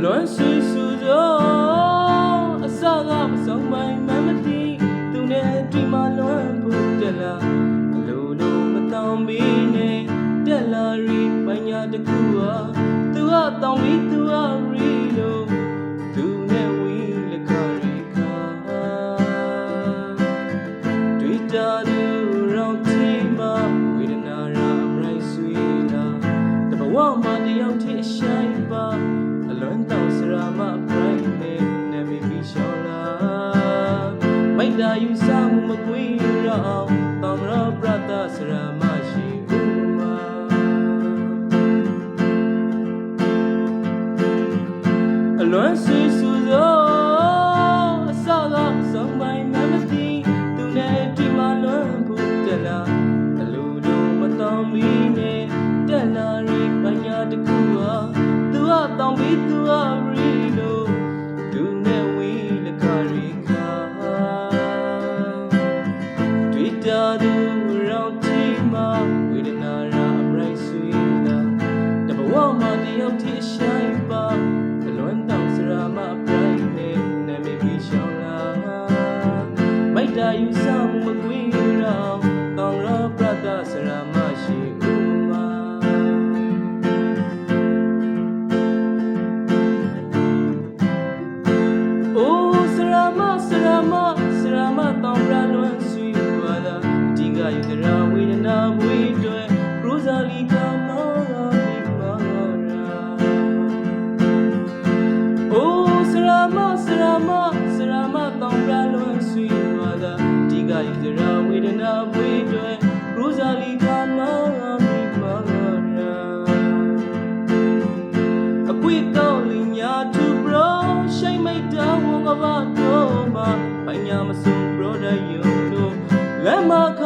လွန်ဆွေဆူသောအစကမဆုံးမိုင်းမမသိသူနဲ့တွေ့မှလွန်ဖို့တက်လာအလိုလိုမတောင်းပြီးနဲ့တက်လာရီပညာတကူဟာသူကတောင်းပြီးသူကရီလို့သူနဲ့ဝီလက်ခရီခါတွေ့တာလူရောင်ချီမှာဝေဒနာရာမရိုင်းဆွေလာတဘဝမှာတယောက်တည်းအရှိုင်းပါအလွန်တောင်စရာမပရိုင်းနဲ့နေမီပြီးရှောင်းလာမိတ်တာယူဆမှုမကွေးတော့တောင်ရပရတစရာမရှိဘူးမှာအလွန်ဆွေဆူသောအစကဆုံးပိုင်းမမသိသူနဲ့တွေ့မှလွန်ဖို့တက်လာအလိုလိုမတောင်းမီနဲ့တက်လာရီပညာတကူဟာသူကတောင်းပြီးသူကရီလို့သူနဲ့ဝီလက်ခရီခါတွေ့တာသူရောင်ချီမှာဝေဒနာရာအမရိုက်ဆွေလာတဘဝမှာတယောက်တည်းရှိုင်းပါအလွန်တောင်စရာမပရိုင်းနဲ့နာမည်ပြီးရှောင်းလာမိတ်တာယူဆမှုမကွေးတော့တောင်ရပရတစရာမရှိဘူးမှာအိုးစရာမတောင်ရလွန်ဆွေပါလားဒီကယူတရာဝေဒနာမွေးတွေရိုဇာလီကမောရာမိမာရာအိုးစရာမတောင်ရလွန်ဆွေပါလားဒီကယူတရာဝေဒနာမွေးတွေရိုဇာလီကမောရာမိမာရာအကွေကောင်းလင်းညာသူဘရောရှိမိတ်တာဝကဘာတော့မှာပညာမစုံဘရောဒယုံလို့လက်မခ